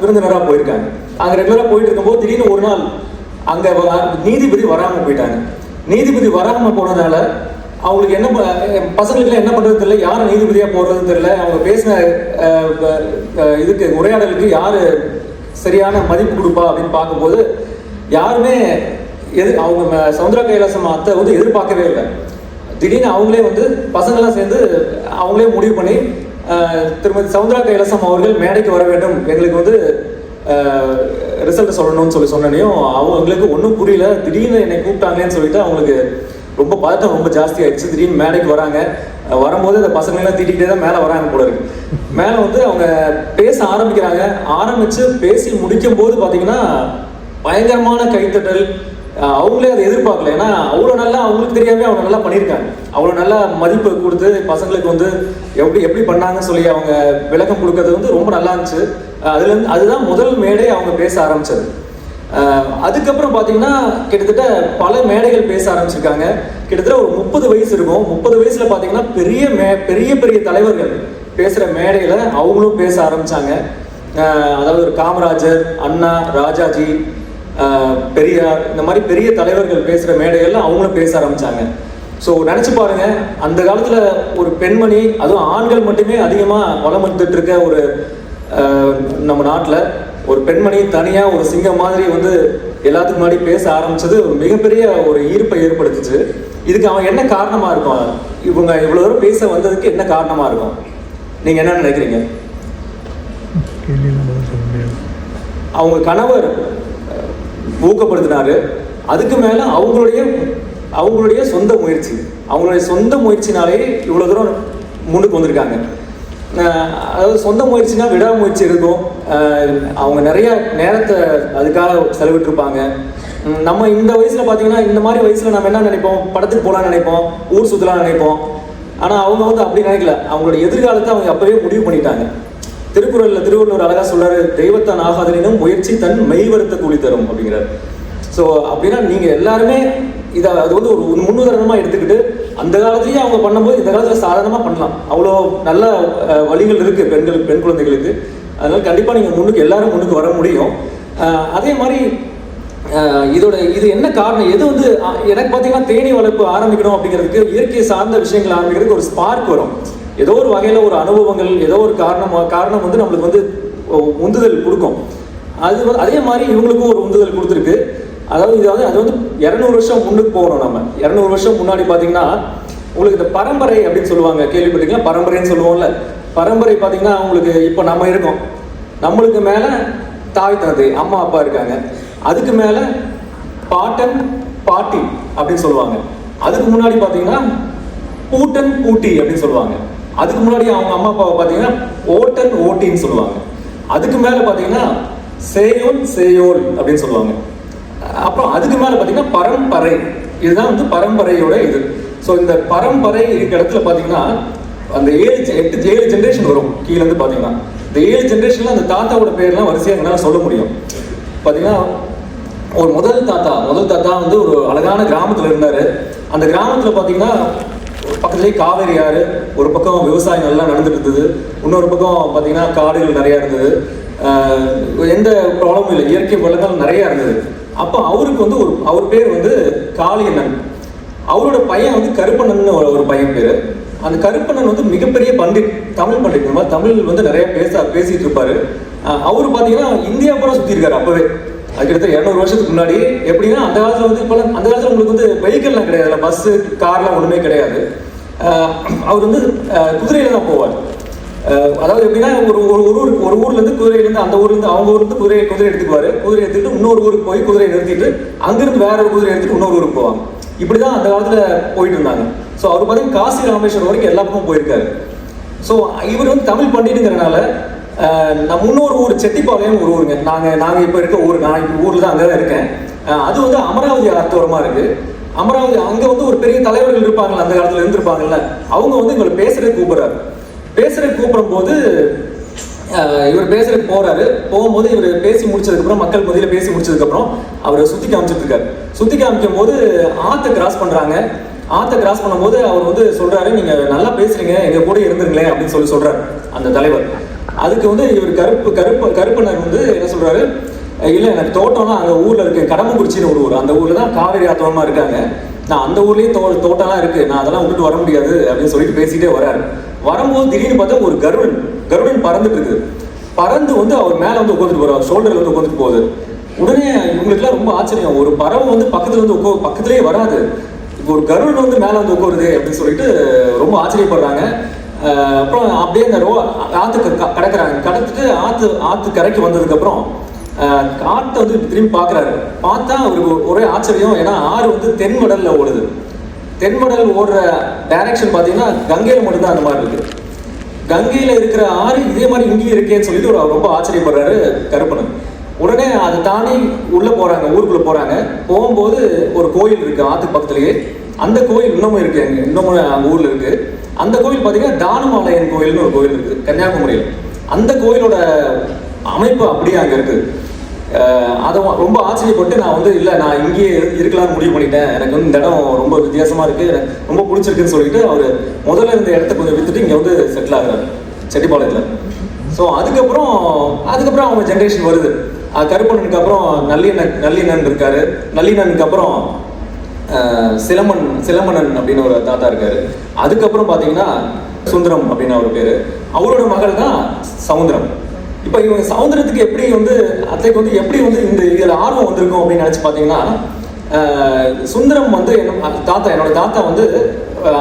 விருந்தினராக போயிருக்காங்க. அங்கே ரெகுலராக போயிட்டு இருக்கும்போது திடீர்னு ஒரு நாள் அங்கே நீதிபதி வராமல் போயிட்டாங்க. நீதிபதி வராமல் போனதால அவங்களுக்கு என்ன பசங்களுக்குலாம் என்ன பண்ணுறது தெரியல, யார் நீதிபதியாக போடுறதுன்னு தெரியல. அவங்க பேசின இதுக்கு உரையாடலுக்கு யார் சரியான மதிப்பு கொடுப்பா அப்படின்னு பார்க்கும்போது யாருமே அவங்க சவுந்தரா கைலாசம் அத்தை வந்து எதிர்பார்க்கவே இல்லை. திடீர்னு அவங்களே வந்து பசங்களாம் சேர்ந்து அவங்களே முடிவு பண்ணி திருமதி சவுந்தரா கைலாசம் அவர்கள் மேடைக்கு வர வேண்டும், எங்களுக்கு வந்து ரிசல்ட் சொல்லணும்னு சொன்னனையும் அவங்களுக்கு ஒன்றும் புரியல. திடீர்னு என்னை கூப்பிட்டாங்களேன்னு சொல்லிட்டு அவங்களுக்கு ரொம்ப பதட்டம் ரொம்ப ஜாஸ்தி ஆயிடுச்சு. திடீர்னு மேடைக்கு வராங்க. வரும்போது அந்த பசங்களெல்லாம் திட்டிகிட்டே தான் மேலே வராங்க போல இருக்கு. மேலே வந்து அவங்க பேச ஆரம்பிக்கிறாங்க. ஆரம்பித்து பேசி முடிக்கும் போது பார்த்தீங்கன்னா பயங்கரமான கைத்தட்டல். அவங்களே அதை எதிர்பார்க்கல. ஏன்னா அவ்வளோ நல்லா அவங்களுக்கு தெரியாமல் அவங்க நல்லா பண்ணியிருக்காங்க. அவ்வளோ நல்லா மதிப்பு கொடுத்து பசங்களுக்கு வந்து எப்படி பண்ணாங்கன்னு சொல்லி அவங்க விளக்கம் கொடுக்கறது வந்து ரொம்ப நல்லா இருந்துச்சு. அதுலேருந்து அதுதான் முதல் மேடை அவங்க பேச ஆரம்பித்தது. அதுக்கப்புறம் பார்த்தீங்கன்னா கிட்டத்தட்ட பல மேடைகள் பேச ஆரம்பிச்சிருக்காங்க. கிட்டத்தட்ட ஒரு 30 வயசு இருக்கும். 30 வயசில் பார்த்தீங்கன்னா பெரிய பெரிய தலைவர்கள் பேசுகிற மேடையில் அவங்களும் பேச ஆரம்பித்தாங்க. அதாவது ஒரு காமராஜர், அண்ணா, ராஜாஜி, பெரியார், இந்த மாதிரி பெரிய தலைவர்கள் பேசுகிற மேடைகள்ல அவங்களும் பேச ஆரம்பித்தாங்க. ஸோ நினச்சி பாருங்க, அந்த காலத்தில் ஒரு பெண்மணி, அதுவும் ஆண்கள் மட்டுமே அதிகமாக வளம் வந்துட்டு இருக்க ஒரு நம்ம நாட்டில் ஒரு பெண்மணி தனியாக ஒரு சிங்கம் மாதிரி வந்து எல்லாத்துக்கும் முன்னாடி பேச ஆரம்பிச்சது மிகப்பெரிய ஒரு ஈர்ப்பை ஏற்படுத்துச்சு. இதுக்கு அவன் என்ன காரணமாக இருக்கும்? இவங்க இவ்வளோ தூரம் பேச வந்ததுக்கு என்ன காரணமாக இருக்கும்? நீங்கள் என்ன நினைக்கிறீங்க? அவங்க கணவர் ஊக்கப்படுத்தினாரு. அதுக்கு மேலே அவங்களுடைய சொந்த முயற்சி, அவங்களுடைய சொந்த முயற்சினாலே இவ்வளோ தூரம் முன்னுக்கு வந்திருக்காங்க. அதாவது சொந்த முயற்சினா விடாமுயற்சி இருக்கும். அவங்க நிறைய நேரத்தை அதுக்காக செலவிட்டிருப்பாங்க. நம்ம இந்த வயசில் பார்த்தீங்கன்னா, இந்த மாதிரி வயசில் நம்ம என்ன நினைப்போம்? படத்துக்கு போகலான்னு நினைப்போம், ஊர் சுற்றலான்னு நினைப்போம். ஆனால் அவங்க வந்து அப்படி நினைக்கல. அவங்களோட எதிர்காலத்தை அவங்க அப்பவே முடிவு பண்ணிட்டாங்க. திருக்குறளில் திருவள்ளுவர் அழகாக சொல்றாரு, தெய்வத்தான் ஆகாதனினும் முயற்சி தன் மெய்வருத்த கூலி தரும் அப்படிங்கிறார். ஸோ அப்படின்னா நீங்கள் எல்லாருமே இதை அது வந்து ஒரு முன்னுதாரணமாக எடுத்துக்கிட்டு அந்த காலத்துலேயே அவங்க பண்ணும்போது இந்த காலத்தில் சாதாரணமாக பண்ணலாம். அவ்வளோ நல்ல வழிகள் இருக்குது பெண் குழந்தைகளுக்கு. அதனால கண்டிப்பாக நீங்கள் எல்லாரும் முன்னுக்கு வர முடியும். அதே மாதிரி இது என்ன காரணம்? எது வந்து எனக்கு பார்த்தீங்கன்னா தேனீ வளர்ப்பு ஆரம்பிக்கணும் அப்படிங்கிறதுக்கு, இயற்கையை சார்ந்த விஷயங்கள் ஆரம்பிக்கிறதுக்கு ஒரு ஸ்பார்க் வரும். ஏதோ ஒரு வகையில் ஒரு அனுபவங்கள், ஏதோ ஒரு காரணம் வந்து நம்மளுக்கு வந்து உந்துதல் கொடுக்கும். அதே மாதிரி இவங்களுக்கும் ஒரு உந்துதல் கொடுத்துருக்கு. அதாவது அது வந்து 200 வருஷம் முன்னுக்கு போகணும். நம்ம 200 வருஷம் முன்னாடி பார்த்தீங்கன்னா உங்களுக்கு இந்த பரம்பரை அப்படின்னு சொல்லுவாங்க, கேள்விப்பட்டீங்களா? பரம்பரைன்னு சொல்லுவோம்ல. பரம்பரை பார்த்தீங்கன்னா உங்களுக்கு இப்போ நம்ம இருக்கோம், நம்மளுக்கு மேலே தாய் தந்தை அம்மா அப்பா இருக்காங்க, அதுக்கு மேலே பாட்டன் பாட்டி அப்படின்னு சொல்லுவாங்க. அதுக்கு முன்னாடி பார்த்தீங்கன்னா பூட்டன் பூட்டி அப்படின்னு சொல்லுவாங்க. அதுக்கு முன்னாடி அவங்க அம்மா அப்பாவை பார்த்தீங்கன்னா ஓட்டன் ஓட்டின்னு சொல்லுவாங்க. அதுக்கு மேலே பார்த்தீங்கன்னா சேயோன் சேயோல் அப்படின்னு சொல்லுவாங்க. அப்புறம் அதுக்கு மேலே பார்த்தீங்கன்னா பரம்பரை. இதுதான் வந்து பரம்பரையோட இது. ஸோ இந்த பரம்பரை இருக்கிற இடத்துல பார்த்தீங்கன்னா அந்த 7 ஜென்ரேஷன் வரும் கீழேருந்து. பார்த்தீங்கன்னா இந்த 7 ஜென்ரேஷனில் அந்த தாத்தாவோட பேர்லாம் வரிசையாக என்னால் சொல்ல முடியும். பார்த்தீங்கன்னா ஒரு முதல் தாத்தா வந்து ஒரு அழகான கிராமத்தில் இருந்தார். அந்த கிராமத்தில் பார்த்தீங்கன்னா பக்கத்துலேயே காவேரி ஆறு, ஒரு பக்கம் விவசாயம் நல்லா நடந்துட்டு இருந்தது, இன்னொரு பக்கம் பார்த்தீங்கன்னா காடுகள் நிறையா இருந்தது, எந்த ப்ராப்ளமும் இல்லை, இயற்கை வளங்கள் நிறையா இருந்தது. அப்போ அவருக்கு வந்து அவர் பேர் வந்து காளியண்ணன். அவரோட பையன் வந்து கருப்பண்ணன் ஒரு பையன் பேர். அந்த கருப்பண்ணன் வந்து மிகப்பெரிய பண்டிட், தமிழ் பண்டிட். இந்த மாதிரி தமிழ் வந்து நிறைய பேசிட்டு இருப்பாரு. அவரு பார்த்தீங்கன்னா இந்தியா பூரா சுற்றி இருக்காரு அப்பவே. அது கிட்டத்தட்ட 200 வருஷத்துக்கு முன்னாடி. எப்படின்னா அந்த காலத்தில் வந்து இப்போ அந்த காலத்தில் உங்களுக்கு வந்து வெஹிக்கல்லாம் கிடையாது, பஸ்ஸு கார்லாம் ஒன்றுமே கிடையாது. அவர் வந்து குதிரையில தான் போவார். அதாவது எப்படின்னா ஒரு ஊர்லேருந்து குதிரையிலேருந்து அந்த ஊர்லேருந்து அவங்க ஊருக்கு குதிரை எடுத்துக்குவார். குதிரை எடுத்துக்கிட்டு இன்னொரு ஊருக்கு போய் குதிரையை நிறுத்திட்டு அங்கிருந்து வேற ஒரு குதிரை எடுத்துட்டு இன்னொரு ஊருக்கு போவாங்க. இப்படி தான் அந்த காலத்தில் போயிட்டு இருந்தாங்க. ஸோ அவர் பார்த்தீங்கன்னா காசி ராமேஸ்வரம் வரைக்கும் எல்லா பக்கமும் போயிருக்காரு. ஸோ இவர் வந்து தமிழ் பண்டிட்டுங்கிறனால நம்ம இன்னொரு ஊர் செட்டிப்பாளையம் ஒரு ஊருங்க. நாங்கள் இப்போ இருக்க ஊர், நான் இப்போ ஊரில் தான் அங்கே தான் இருக்கேன். அது வந்து அமராவதி அர்த்தவரமாக இருக்குது. அமராவதி அங்கே வந்து ஒரு பெரிய தலைவர்கள் இருப்பாங்கள்ல, அந்த காலத்தில் இருந்திருப்பாங்கல்ல, அவங்க வந்து இவங்களை பேசுறதுக்கு கூப்பிடும் போது இவர் பேசுறதுக்கு போறாரு. போகும்போது இவர் பேசி முடிச்சதுக்கப்புறம், மக்கள் மத்தியில் பேசி முடிச்சதுக்கப்புறம் அவர் சுற்றி காமிச்சிட்டு இருக்காரு. சுற்றி காமிக்கும் போது ஆற்றை கிராஸ் பண்ணுறாங்க. ஆற்றை கிராஸ் பண்ணும்போது அவர் வந்து சொல்றாரு, நீங்கள் நல்லா பேசுறீங்க, எங்கள் கூட இருந்துருங்களேன் அப்படின்னு சொல்றாரு அந்த தலைவர். அதுக்கு வந்து இவர் கருப்பனர் வந்து என்ன சொல்றாரு, இல்லை எனக்கு தோட்டம்லாம் அங்கே ஊரில் இருக்கு, கடம்பங்குறிச்சின்னு ஒரு ஊர், அந்த ஊரில் தான் காவேரி ஆத்தோரமாக இருக்காங்க, நான் அந்த ஊர்லேயே தோட்டம்லாம் இருக்கு, நான் அதெல்லாம் விட்டுட்டு வர முடியாது அப்படின்னு சொல்லிட்டு பேசிட்டே வர்றாரு. வரும்போது திடீர்னு பார்த்தா ஒரு கருடன் பறந்துட்டு இருக்குது. பறந்து வந்து அவர் மேலே வந்து உட்காந்துட்டு போறாரு, ஷோல்டர்ல வந்து உட்காந்துட்டு போகுது. உடனே இவங்களுக்குலாம் ரொம்ப ஆச்சரியம், ஒரு பறவை வந்து பக்கத்துல வந்து பக்கத்துலேயே வராது, ஒரு கருடன் வந்து மேலே வந்து உட்காருது அப்படின்னு சொல்லிட்டு ரொம்ப ஆச்சரியப்படுறாங்க. அப்புறம் அப்படியே அந்த ஆற்றுக்கு கடத்துட்டு ஆற்று கரைக்கு வந்ததுக்கப்புறம் காட்டை வந்து திரும்பி பார்க்குறாரு. பார்த்தா அவருக்கு ஒரே ஆச்சரியம், ஏன்னா ஆறு வந்து தென்மடலில் ஓடுது. தென்மடல் ஓடுற டைரக்ஷன் பார்த்தீங்கன்னா கங்கையில் மட்டும்தான் அந்த மாதிரி இருக்கு. கங்கையில் இருக்கிற ஆறு இதே மாதிரி இங்கேயும் இருக்கேன்னு சொல்லிட்டு அவர் ரொம்ப ஆச்சரியப்படுறாரு கருப்பணன். உடனே அதை தாண்டி உள்ளே போகிறாங்க, ஊருக்குள்ளே போகிறாங்க. போகும்போது ஒரு கோயில் இருக்குது ஆற்றுக்கு பக்கத்துலேயே. அந்த கோயில் இன்னமும் இருக்குது, இன்னமும் அந்த ஊரில் இருக்குது. அந்த கோயில் பார்த்தீங்கன்னா தானுமாலயன் கோயில்னு ஒரு கோயில் இருக்குது கன்னியாகுமரியில். அந்த கோயிலோட அமைப்பு அப்படியே அங்கே இருக்குது. அதை ரொம்ப ஆச்சரியப்பட்டு நான் வந்து இல்லை, நான் இங்கேயே இருக்கலாம்னு முடிவு பண்ணிட்டேன், எனக்கு வந்து இந்த இடம் ரொம்ப வித்தியாசமாக இருக்குது, எனக்கு ரொம்ப பிடிச்சிருக்குன்னு சொல்லிட்டு அவர் முதல்ல இருந்த இடத்த கொஞ்சம் விற்றுட்டு இங்கே வந்து செட்டில் ஆகுறாரு செட்டிப்பாளையத்தில். ஸோ அதுக்கப்புறம் அவங்க ஜென்ரேஷன் வருது. கருப்பண்ணனுக்கு அப்புறம் நல்லினன் இருக்காரு. நல்லினனுக்கு அப்புறம் சிலம்பனன் அப்படின்னு ஒரு தாத்தா இருக்காரு. அதுக்கப்புறம் பார்த்தீங்கன்னா சுந்தரம் அப்படின்னு அவர் பேர். அவரோட மகள் தான் சவுந்தரம். இப்போ இவங்க சவுந்தரத்துக்கு எப்படி வந்து அத்தைக்கு வந்து எப்படி வந்து இந்த இதில் ஆர்வம் வந்திருக்கும் அப்படின்னு நினச்சி பார்த்தீங்கன்னா, சுந்தரம் வந்து என்னோட தாத்தா வந்து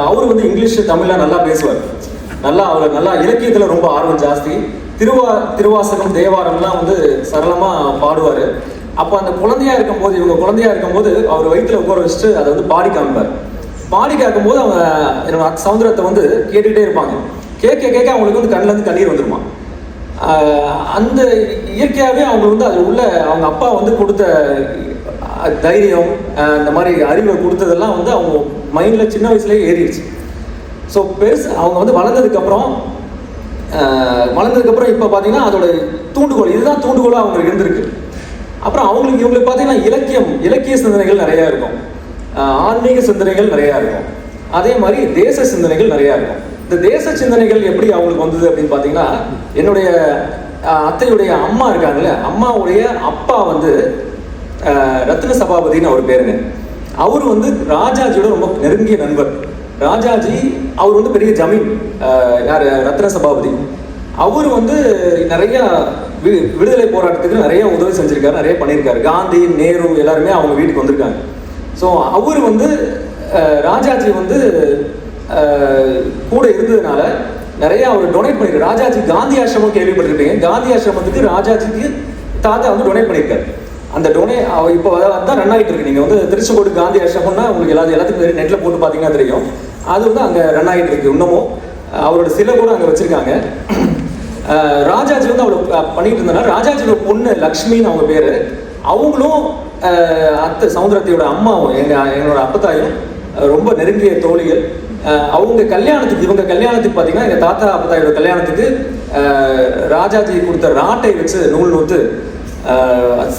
அவர் வந்து இங்கிலீஷ் தமிழ்லாம் நல்லா பேசுவார். அவர் நல்லா இலக்கியத்தில் ரொம்ப ஆர்வம் ஜாஸ்தி. திருவாசகம் தேவாரம்லாம் வந்து சரளமாக பாடுவார். அப்போ அந்த இவங்க குழந்தையா இருக்கும்போது அவர் வயிற்றுல உட்கார வச்சுட்டு அதை வந்து பாடி காமிப்பார். பாடி காக்கும்போது அவங்க என்னோட சவுந்தரத்தை வந்து கேட்டுக்கிட்டே இருப்பாங்க. கேட்க அவங்களுக்கு வந்து கண்ணிலேருந்து கண்ணீர் வந்துருமா. அந்த இயற்கையாகவே அவங்க வந்து அதில் உள்ள அவங்க அப்பா வந்து கொடுத்த தைரியம், இந்த மாதிரி அறிவை கொடுத்ததெல்லாம் வந்து அவங்க மைண்டில் சின்ன வயசுலேயே ஏறிடுச்சு. ஸோ அவங்க வந்து வளர்ந்ததுக்கப்புறம் இப்போ பார்த்தீங்கன்னா அதோட இதுதான் தூண்டுகோலாக அவங்களுக்கு இருந்திருக்கு. அப்புறம் இவங்களுக்கு பார்த்தீங்கன்னா இலக்கிய சிந்தனைகள் நிறையா இருக்கும், ஆன்மீக சிந்தனைகள் நிறையா இருக்கும், அதே மாதிரி தேச சிந்தனைகள் நிறையா இருக்கும். இந்த தேச சிந்தனைகள் எப்படி அவங்களுக்கு வந்தது அப்படின்னு பார்த்தீங்கன்னா, என்னுடைய அத்தையுடைய அம்மா இருக்காங்கல்ல, அம்மாவுடைய அப்பா வந்து ரத்ன சபாபதினு அவர் பேருங்க. அவர் வந்து ராஜாஜியோட ரொம்ப நெருங்கிய நண்பர். ராஜாஜி அவர் வந்து பெரிய ஜமீன், யார் ரத்ன சபாபதி. அவர் வந்து நிறைய விடுதலை போராட்டத்துக்கு நிறைய உதவி செஞ்சிருக்காரு, நிறைய பண்ணியிருக்காரு. காந்தி, நேரு எல்லாருமே அவங்க வீட்டுக்கு வந்திருக்காங்க. ஸோ அவர் வந்து ராஜாஜி வந்து கூட இருந்ததுனால நிறைய அவர் டொனேட் பண்ணியிருக்காரு. ராஜாஜி காந்தி ஆசிரமம் கேள்விப்பட்டிருப்பீங்க. காந்தி ஆசிரமத்துக்கு ராஜாஜிக்கு தாத்தா வந்து டொனேட் பண்ணியிருக்காரு. அந்த இப்போ அதான் ரன் ஆகிட்டு இருக்கு. நீங்கள் வந்து திருச்செங்கோடு காந்தி ஆசிரமம்னா உங்களுக்கு எல்லாத்துக்கும் நெட்டில் போட்டு பார்த்தீங்கன்னா தெரியும். அது வந்து அங்கே ரன் ஆகிட்டு இருக்கு. இன்னமும் அவரோட சிலை கூட அங்கே வச்சிருக்காங்க. ராஜாஜி வந்து அவ்வளோ பண்ணிட்டு இருந்தாங்க. ராஜாஜியோட பொண்ணு லக்ஷ்மின்னு அவங்க பேர். அவங்களும் அத்தை சவுந்தரத்தையோட அம்மாவும் என்னோட அப்பத்தாயும் ரொம்ப நெருங்கிய தோழிகள். இவங்க கல்யாணத்துக்கு பார்த்தீங்கன்னா எங்கள் தாத்தா அப்பத்தாயோட கல்யாணத்துக்கு ராஜாஜி கொடுத்த ராட்டை வச்சு நூல் நூற்று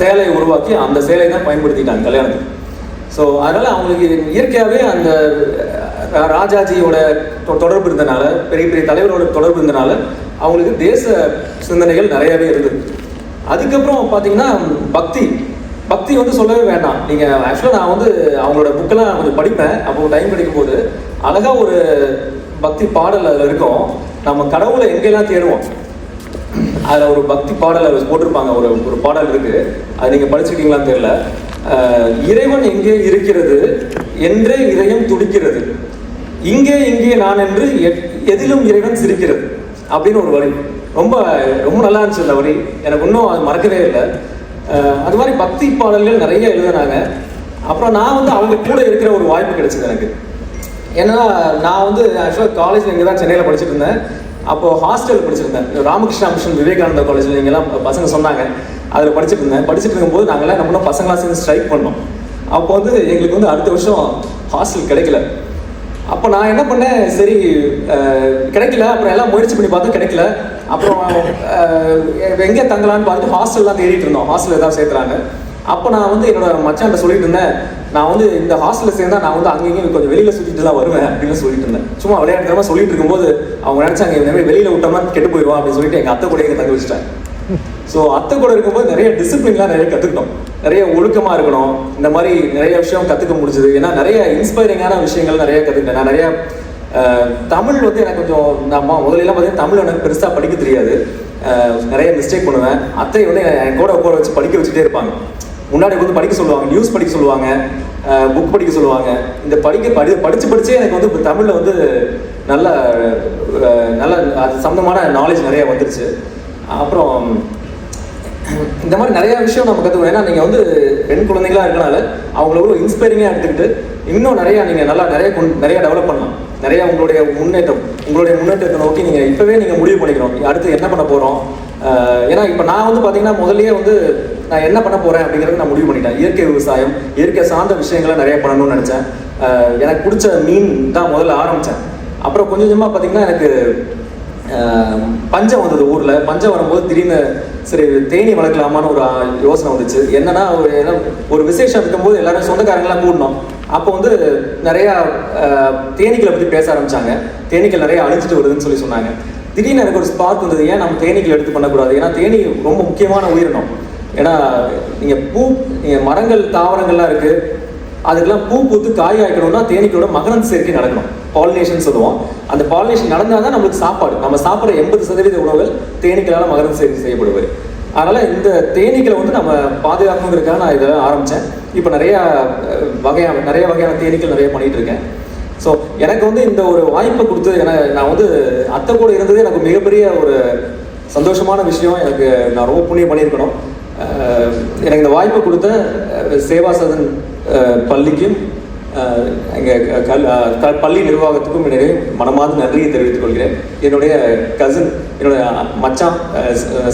சேலை உருவாக்கி அந்த சேலை தான் பயன்படுத்திட்டாங்க கல்யாணத்துக்கு. ஸோ அதனால் அவங்களுக்கு இயற்கையாகவே அந்த ராஜாஜியோட தொடர்பு இருந்தனால, பெரிய பெரிய தலைவரோட தொடர்பு இருந்தனால அவங்களுக்கு தேச சிந்தனைகள் நிறையவே இருந்தது. அதுக்கப்புறம் பார்த்தீங்கன்னா பக்தி வந்து சொல்லவே வேண்டாம். நீங்கள் ஆக்சுவலாக நான் வந்து அவங்களோட புக்கெல்லாம் கொஞ்சம் படிப்பேன். அப்போ டைம் கிடைக்கும்போது அழகாக ஒரு பக்தி பாடல் அதில் இருக்கும். நம்ம கடவுளை எங்கெல்லாம் தேடுவோம், அதில் ஒரு பக்தி பாடல் அதில் போட்டிருப்பாங்க. ஒரு பாடல் இருக்குது, அது நீங்கள் படிச்சிருக்கீங்களான்னு தெரியல. இறைவன் எங்கே இருக்கிறது என்றே இதயம் துடிக்கிறது, இங்கே நான் என்று எதிலும் இறைவன் சிரிக்கிறது அப்படின்னு ஒரு வரி. ரொம்ப ரொம்ப நல்லா இருந்துச்சு அந்த வரி. எனக்கு இன்னும் அது மறக்கவே இல்லை. அது மாதிரி பக்தி பாடல்கள் நிறைய எழுதினாங்க. அப்புறம் நான் வந்து அவங்க கூட இருக்கிற ஒரு வாய்ப்பு கிடைச்சிது எனக்கு. ஏன்னா நான் வந்து ஆக்சுவலாக காலேஜில் இங்கே தான் சென்னையில் படிச்சுட்டு இருந்தேன். அப்போது ஹாஸ்டலில் படிச்சிருந்தேன். ராமகிருஷ்ணா மிஷன் விவேகானந்தா காலேஜில் இங்கெல்லாம் பசங்க சொன்னாங்க, அதில் படிச்சுட்டு இருந்தேன். படிச்சுட்டு இருக்கும்போது நாங்கள்லாம் என்ன பண்ணோம், பசங்களாம் சேர்ந்து ஸ்ட்ரைக் பண்ணோம். அப்போ வந்து எங்களுக்கு வந்து அடுத்த வருஷம் ஹாஸ்டல் கிடைக்கல. அப்போ நான் என்ன பண்ணேன், சரி கிடைக்கல, அப்புறம் எல்லாம் முயற்சி பண்ணி பார்த்தா கிடைக்கல. அப்புறம் எங்கே தங்கலான்னு பார்த்துட்டு ஹாஸ்டல்லாம் தேடிட்டு இருந்தோம். ஹாஸ்டல் ஏதாவது சேர்த்துறாங்க. அப்போ நான் வந்து என்னோட மச்சான்ட்ட சொல்லிட்டு இருந்தேன், நான் வந்து இந்த ஹாஸ்டலில் சேர்ந்தா நான் வந்து அங்கேயும் கொஞ்சம் வெளியில் சுற்றிட்டு தான் வருவேன் அப்படின்னு சொல்லிட்டு இருந்தேன். சும்மா விளையாட்டுமா சொல்லிட்டு இருக்கும்போது அவங்க நினச்சாங்க இந்த மாதிரி வெளியில் விட்டோம்னா கெட்டு போயிடுவான் அப்படின்னு சொல்லிட்டு எங்கள் அத்தை கூட எங்கே தங்க வச்சுட்டேன். ஸோ அத்தை கூட இருக்கும்போது நிறைய டிசிப்ளின்லாம் நிறைய கற்றுக்கிட்டோம். நிறைய ஒழுக்கமாக இருக்கணும், இந்த மாதிரி நிறைய விஷயம் கற்றுக்க முடிஞ்சது. ஏன்னா நிறைய இன்ஸ்பைரிங்கான விஷயங்கள் நிறைய கற்றுக்கிட்டேன். நான் நிறையா தமிழ் வந்து எனக்கு கொஞ்சம் நான் முதலெல்லாம் பார்த்தீங்கன்னா தமிழ் எனக்கு பெருசாக படிக்க தெரியாது. நிறைய மிஸ்டேக் பண்ணுவேன். அத்தை வந்து என் கூட உட்கார வச்சு படிக்க வச்சுட்டே இருப்பாங்க. முன்னாடி வந்து படிக்க சொல்லுவாங்க, நியூஸ் படிக்க சொல்லுவாங்க, புக் படிக்க சொல்லுவாங்க. இந்த படிச்சே எனக்கு வந்து இப்போ தமிழில் வந்து நல்ல அது சம்மந்தமான நாலேஜ் நிறைய வந்துருச்சு. அப்புறம் இந்த மாதிரி நிறைய விஷயம் நம்ம கற்றுக்கணும். ஏன்னா நீங்கள் வந்து பெண் குழந்தைங்களா இருக்கனால அவங்கள ஒரு இன்ஸ்பைரிங்காக எடுத்துக்கிட்டு இன்னும் நீங்கள் நல்லா நிறைய டெவலப் பண்ணலாம். நிறைய உங்களுடைய முன்னேற்றத்தை நோக்கி நீங்கள் இப்போவே நீங்கள் முடிவு பண்ணிக்கணும் அடுத்து என்ன பண்ண போகிறோம். ஏன்னா இப்போ நான் வந்து பார்த்தீங்கன்னா முதல்லயே வந்து நான் என்ன பண்ண போகிறேன் அப்படிங்கிறது நான் முடிவு பண்ணிட்டேன். இயற்கை விவசாயம், இயற்கை சார்ந்த விஷயங்களை நிறைய பண்ணணும்னு நினச்சேன். எனக்கு பிடிச்ச மீன் தான் முதல்ல ஆரம்பித்தேன். அப்புறம் கொஞ்சம் கொஞ்சமாக பார்த்தீங்கன்னா எனக்கு பஞ்சம் வந்தது. ஊரில் பஞ்சம் வரும்போது திடீர்னு சரி தேனி வளர்க்கலாமான்னு ஒரு யோசனை வந்துச்சு. என்னன்னா ஒரு விசேஷம் இருக்கும்போது எல்லாரும் சொந்தக்காரங்களாம் கூடணும். அப்போ வந்து நிறையா தேனீக்களை பற்றி பேச ஆரம்பித்தாங்க. தேனீக்கள் நிறைய அழிஞ்சிட்டு வருதுன்னு சொன்னாங்க. திடீர்னு எனக்கு ஒரு ஸ்பார்க் வந்தது, ஏன் நம்ம தேனீக்கள் எடுத்து பண்ணக்கூடாது. ஏன்னா தேனி ரொம்ப முக்கியமான உயிரினம். ஏன்னா நீங்கள் மரங்கள் தாவரங்கள்லாம் இருக்குது, அதுக்கெல்லாம் பூ பூத்து காய் காய்க்கணும்னா தேனீக்களோட மகரந்த சேர்க்கை நடக்கணும், பாலினேஷன் சொல்லுவோம். அந்த பாலினேஷன் நடந்தால் தான் நம்மளுக்கு சாப்பாடு. நம்ம சாப்பிட்ற 80% உணவுகள் தேனீக்களால் மகரந்த சேர்க்கை செய்யப்படுவது. அதனால் இந்த தேனீக்களை வந்து நம்ம பாதுகாக்கணுங்கிறதுக்காக நான் இதெல்லாம் ஆரம்பித்தேன். இப்போ நிறைய வகையான தேனீக்கள் நிறைய பண்ணிகிட்டு இருக்கேன். ஸோ எனக்கு வந்து இந்த ஒரு வாய்ப்பை கொடுத்து நான் வந்து அத்தை கூட இருந்தது எனக்கு மிகப்பெரிய ஒரு சந்தோஷமான விஷயம். நான் ரொம்ப புண்ணியம் பண்ணியிருக்கணும். எனக்கு இந்த வாய்ப்பை கொடுத்த சேவா சதன் பள்ளிக்கும் எங்கள் பள்ளி நிர்வாகத்துக்கும் என்னுடைய மனமார்ந்த நன்றியை தெரிவித்துக் கொள்கிறேன். என்னுடைய கசின், என்னுடைய மச்சான்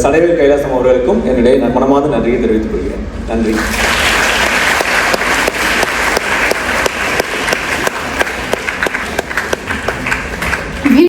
சடைவேல் கைலாசம் அவர்களுக்கும் என்னுடைய மனமார்ந்த நன்றியை தெரிவித்துக் கொள்கிறேன். நன்றி.